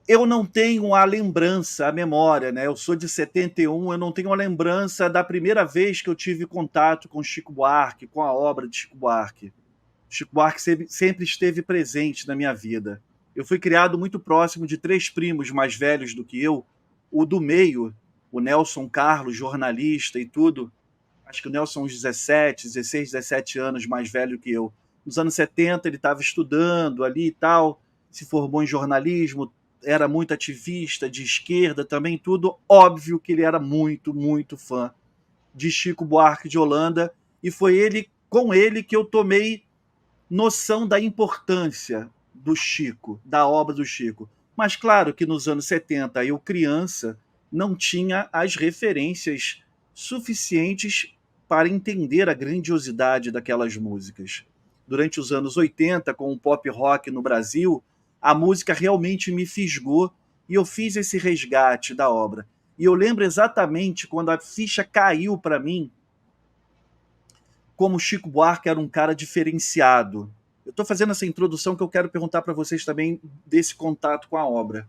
eu não tenho a lembrança, a memória, né? Eu sou de 71, eu não tenho a lembrança da primeira vez que eu tive contato com Chico Buarque, com a obra de Chico Buarque. Chico Buarque sempre esteve presente na minha vida. Eu fui criado muito próximo de três primos mais velhos do que eu. O do meio, o Nelson Carlos, jornalista e tudo, acho que o Nelson uns 17, 16, 17 anos mais velho que eu. Nos anos 70 ele estava estudando ali e tal, se formou em jornalismo, era muito ativista, de esquerda também, tudo. Óbvio que ele era muito, muito fã de Chico Buarque de Holanda, e foi com ele que eu tomei noção da importância do Chico, da obra do Chico. Mas claro que nos anos 70 eu criança não tinha as referências suficientes para entender a grandiosidade daquelas músicas. Durante os anos 80, com o pop rock no Brasil, a música realmente me fisgou e eu fiz esse resgate da obra. E eu lembro exatamente quando a ficha caiu para mim, como Chico Buarque era um cara diferenciado. Eu estou fazendo essa introdução que eu quero perguntar para vocês também desse contato com a obra.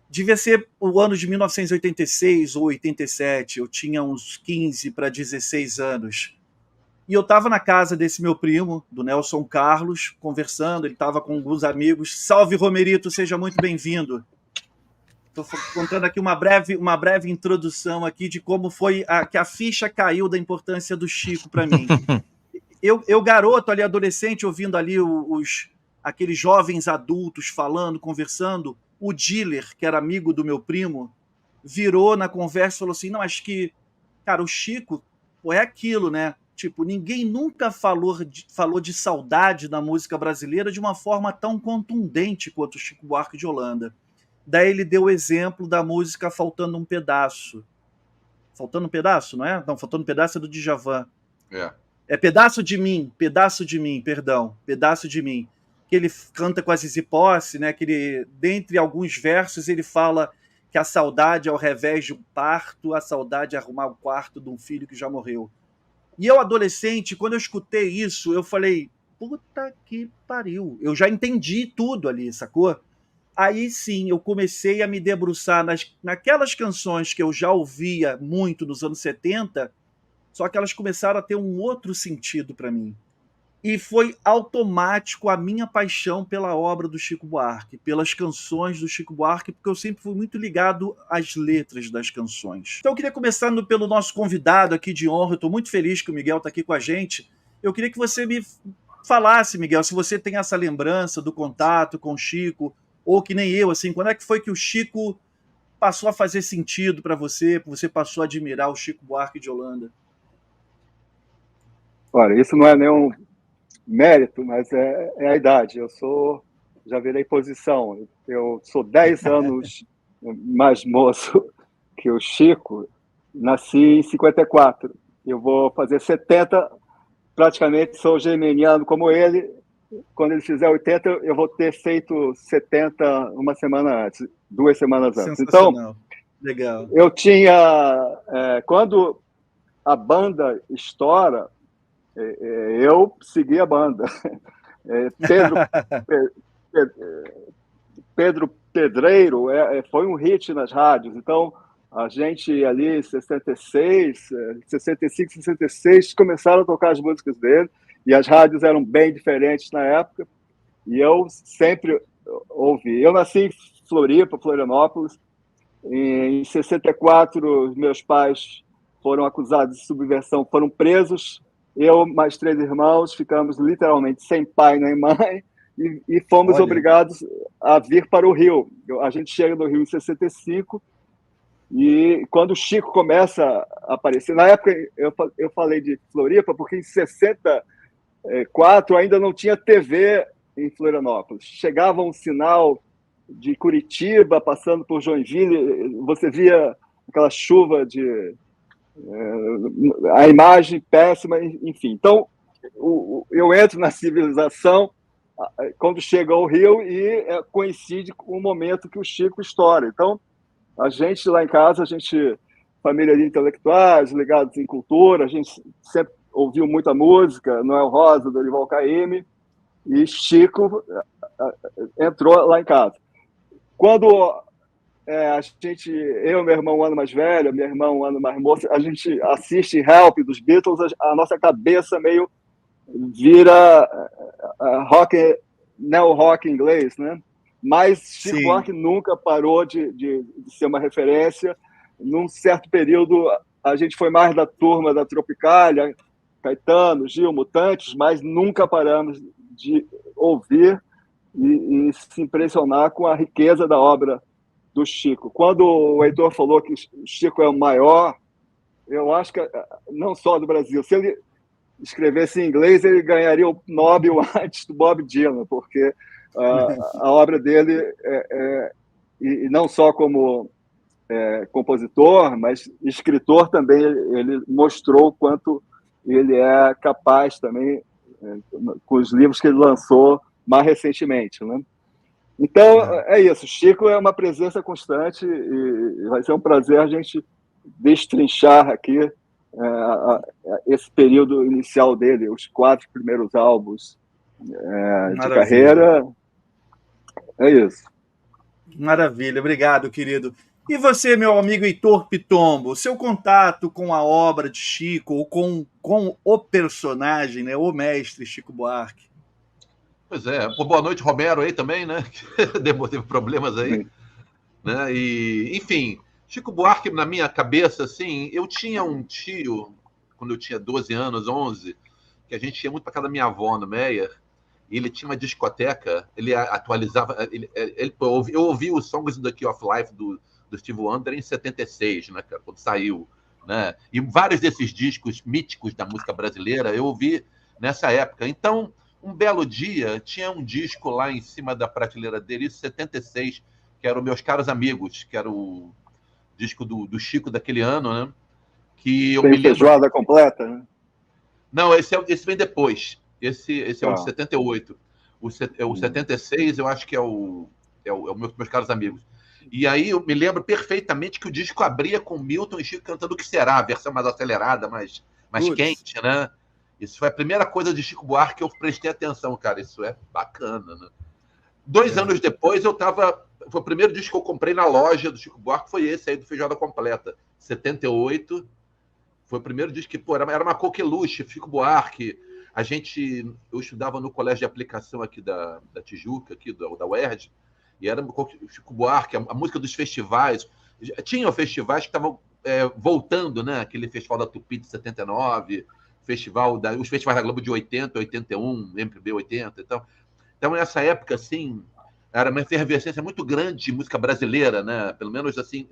Devia ser o ano de 1986 ou 87, eu tinha uns 15 para 16 anos. E eu estava na casa desse meu primo, do Nelson Carlos, conversando, ele estava com alguns amigos. Salve, Romerito, seja muito bem-vindo. Estou contando aqui uma breve introdução aqui de como foi que a ficha caiu da importância do Chico para mim. Eu, garoto ali, adolescente, ouvindo ali aqueles jovens adultos falando, conversando, o dealer, que era amigo do meu primo, virou na conversa e falou assim, não, acho que, cara, o Chico, pô, é aquilo, né? Tipo, ninguém nunca falou de saudade na música brasileira de uma forma tão contundente quanto o Chico Buarque de Holanda. Daí ele deu o exemplo da música Faltando um Pedaço. Faltando um Pedaço, não é? Não, Faltando um Pedaço é do Djavan. É Pedaço de Mim, perdão, Pedaço de Mim, que ele canta com a Zizi Posse, né, que ele, dentre alguns versos, ele fala que a saudade é ao revés de um parto, a saudade é arrumar o quarto de um filho que já morreu. E eu, adolescente, quando eu escutei isso, eu falei, puta que pariu, eu já entendi tudo ali, sacou? Aí sim, eu comecei a me debruçar naquelas canções que eu já ouvia muito nos anos 70, só que elas começaram a ter um outro sentido para mim. E foi automático a minha paixão pela obra do Chico Buarque, pelas canções do Chico Buarque, porque eu sempre fui muito ligado às letras das canções. Então eu queria começar pelo nosso convidado aqui de honra. Eu estou muito feliz que o Miguel está aqui com a gente. Eu queria que você me falasse, Miguel, se você tem essa lembrança do contato com o Chico, ou que nem eu, assim, quando é que foi que o Chico passou a fazer sentido para você passou a admirar o Chico Buarque de Holanda? Olha, isso não é nenhum mérito, mas é a idade. Já virei posição. Eu sou 10 anos mais moço que o Chico. Nasci em 54. Eu vou fazer 70, praticamente sou geminiano como ele. Quando ele fizer 80, eu vou ter feito 70 uma semana antes, 2 semanas antes. Então, legal. Eu tinha... quando a banda estoura, eu segui a banda. Pedro Pedreiro foi um hit nas rádios. Então, a gente ali, 66, 65, 66, começaram a tocar as músicas dele, e as rádios eram bem diferentes na época, e eu sempre ouvi. Eu nasci em Floripa, Florianópolis. Em 64, meus pais foram acusados de subversão, foram presos. Eu, mais 3 irmãos, ficamos literalmente sem pai nem mãe e fomos obrigados a vir para o Rio. A gente chega no Rio em 65 e quando o Chico começa a aparecer... Na época, eu falei de Floripa porque em 64 ainda não tinha TV em Florianópolis. Chegava um sinal de Curitiba, passando por Joinville, você via aquela chuva a imagem péssima, enfim. Então, eu entro na civilização quando chega ao Rio e coincide com o momento que o Chico estoura. Então, a gente lá em casa, família de intelectuais, ligados em cultura, a gente sempre ouviu muita música, Noel Rosa, Dorival Caymmi, e Chico entrou lá em casa. Quando a gente, eu e meu irmão um ano mais velho, minha irmã um ano mais moça, a gente assiste Help dos Beatles, a nossa cabeça meio vira rock, neo-rock inglês, né? Mas Chico Sim. Buarque nunca parou de ser uma referência. Num certo período, a gente foi mais da turma da Tropicália, Caetano, Gil, Mutantes, mas nunca paramos de ouvir e se impressionar com a riqueza da obra do Chico. Quando o Heitor falou que o Chico é o maior, eu acho que não só do Brasil. Se ele escrevesse em inglês, ele ganharia o Nobel antes do Bob Dylan, porque a obra dele, e não só como compositor, mas escritor também, ele mostrou o quanto ele é capaz também, com os livros que ele lançou mais recentemente, né? Então, é isso. Chico é uma presença constante e vai ser um prazer a gente destrinchar aqui esse período inicial dele, os 4 primeiros álbuns de Maravilha. carreira. É isso. Maravilha, obrigado, querido. E você, meu amigo Heitor Pitombo, seu contato com a obra de Chico, ou com o personagem, né, o mestre Chico Buarque? Pois é. Pô, boa noite, Romero aí também, né? Teve problemas aí, né? E, enfim, Chico Buarque, na minha cabeça, assim, eu tinha um tio, quando eu tinha 12 anos, 11, que a gente ia muito para casa da minha avó, no Meyer, e ele tinha uma discoteca, ele atualizava, eu ouvi os Songs in the Key of Life do Steve Wonder em 76, né, cara, quando saiu, né? E vários desses discos míticos da música brasileira eu ouvi nessa época. Então, um belo dia, tinha um disco lá em cima da prateleira dele, isso 76, que era o Meus Caros Amigos, que era o disco do Chico daquele ano, né? Que eu Tem me lembro. feijoada completa, né? Não, esse vem depois. Esse é o de 78. O 76, eu acho que é o Meus Caros Amigos. E aí eu me lembro perfeitamente que o disco abria com Milton e Chico cantando O Que Será, a versão mais acelerada, mais quente, né? Isso foi a primeira coisa de Chico Buarque que eu prestei atenção, cara. Isso é bacana, né? 2 anos depois, foi o primeiro disco que eu comprei na loja do Chico Buarque, foi esse aí do Feijoada Completa. 78. Foi o primeiro disco que, pô, era uma coqueluche, Chico Buarque. Eu estudava no colégio de aplicação aqui da Tijuca, aqui da UERJ, e era Chico Buarque, a música dos festivais. Tinham festivais que estavam voltando, né? Aquele festival da Tupi de 79, os festivais da Globo de 80, 81, MPB 80 e tal. Então, nessa época, assim, era uma efervescência muito grande de música brasileira, né? Pelo menos assim,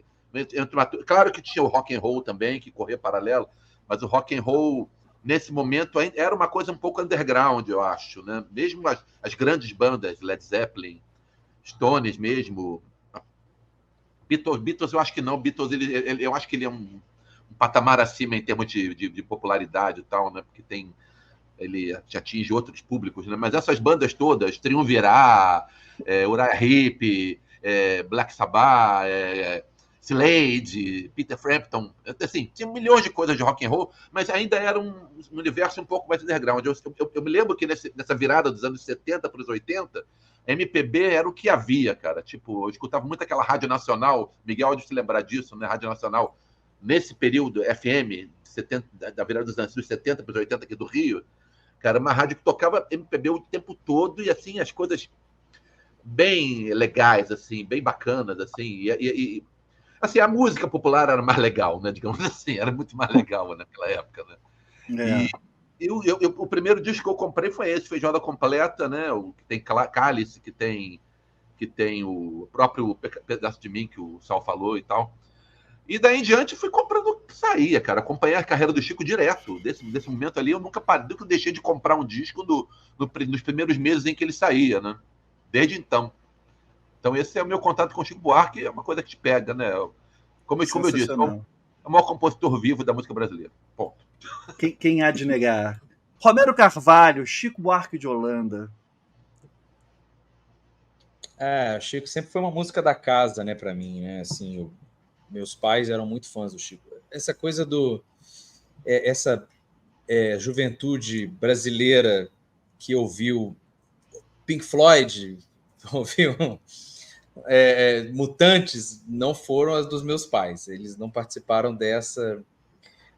claro que tinha o rock and roll também, que corria paralelo, mas o rock and roll nesse momento era uma coisa um pouco underground, eu acho, né? Mesmo as grandes bandas, Led Zeppelin, Stones mesmo, Beatles eu acho que não, Beatles eu acho que ele é um patamar acima em termos de popularidade e tal, né? Porque ele atinge outros públicos, né? Mas essas bandas todas, Triunvirá, Uriah Heep, Black Sabbath, Slade, Peter Frampton, assim, tinha milhões de coisas de rock and roll, mas ainda era um universo um pouco mais underground. Eu me lembro que nessa virada dos anos 70 para os 80, MPB era o que havia, cara. Tipo, eu escutava muito aquela Rádio Nacional, Miguel deve se lembrar disso, né? Rádio Nacional, nesse período, FM, da virada dos anos 70 para os 80 aqui do Rio, cara, uma rádio que tocava MPB o tempo todo e, assim, as coisas bem legais, assim, bem bacanas, assim, e assim, a música popular era mais legal, né, digamos assim, era muito mais legal naquela época, né? E o primeiro disco que eu comprei foi esse, Feijoada Completa, né, o que tem Cálice, que tem o próprio Pedaço de Mim, que o Sal falou e tal. E daí em diante fui comprando o que saía, cara. Acompanhei a carreira do Chico direto. Desse momento ali, eu nunca deixei de comprar um disco nos primeiros meses em que ele saía, né? Desde então. Então, esse é o meu contato com o Chico Buarque, é uma coisa que te pega, né? Como eu disse, é o maior compositor vivo da música brasileira. Ponto. Quem há de negar? Romero Carvalho, Chico Buarque de Holanda. Chico sempre foi uma música da casa, né, para mim, né? Assim, meus pais eram muito fãs do Chico. Essa coisa essa juventude brasileira que ouviu Pink Floyd, ouviu mutantes não foram as dos meus pais. Eles não participaram dessa.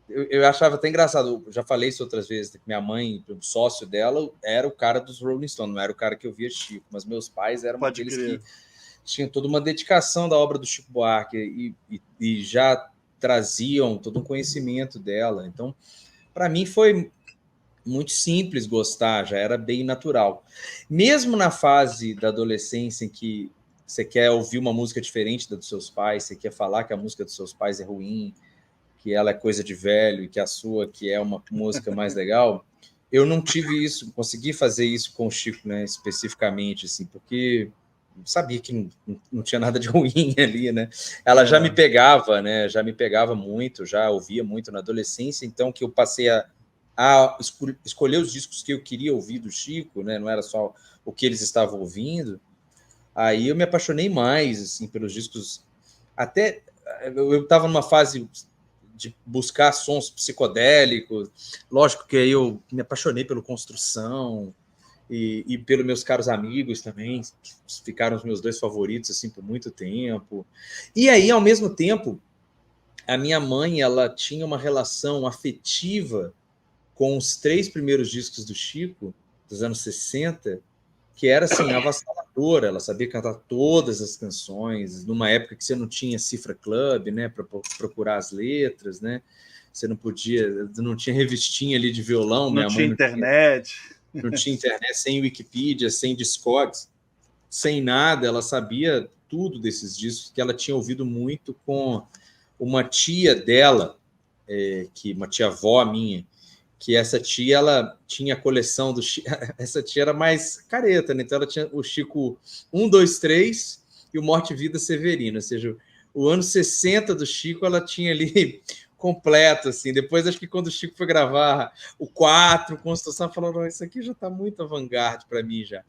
Eu achava até engraçado, eu já falei isso outras vezes, que minha mãe, o sócio dela, era o cara dos Rolling Stones, não era o cara que eu via Chico, mas meus pais eram aqueles que tinham toda uma dedicação da obra do Chico Buarque e já traziam todo um conhecimento dela. Então, para mim foi muito simples gostar, já era bem natural. Mesmo na fase da adolescência em que você quer ouvir uma música diferente da dos seus pais, você quer falar que a música dos seus pais é ruim, que ela é coisa de velho e que a sua que é uma música mais legal, eu não tive isso, consegui fazer isso com o Chico, né, especificamente, assim, porque sabia que não tinha nada de ruim ali, né? Ela já me pegava, né? Já me pegava muito, já ouvia muito na adolescência, então que eu passei a escolher os discos que eu queria ouvir do Chico, né? Não era só o que eles estavam ouvindo. Aí eu me apaixonei mais, assim, pelos discos. Até eu estava numa fase de buscar sons psicodélicos. Lógico que aí eu me apaixonei pelo Construção e pelos meus caros amigos também, que ficaram os meus dois favoritos assim por muito tempo. E aí, ao mesmo tempo, a minha mãe, ela tinha uma relação afetiva com os 3 primeiros discos do Chico, dos anos 60, que era assim, avassaladora. Ela sabia cantar todas as canções, numa época que você não tinha Cifra Club, né, para procurar as letras, né? Você não podia, não tinha revistinha ali de violão, não tinha internet. Não tinha internet, sem Wikipedia, sem Discogs, sem nada. Ela sabia tudo desses discos, que ela tinha ouvido muito com uma tia dela, uma tia-avó minha, que essa tia, ela tinha a coleção do Chico. Essa tia era mais careta, né? Então ela tinha o Chico 1, 2, 3 e o Morte e Vida Severino, ou seja, o ano 60 do Chico ela tinha ali completo, assim. Depois, acho que quando o Chico foi gravar o 4, Construção, falou, não, isso aqui já está muito avant-garde para mim já.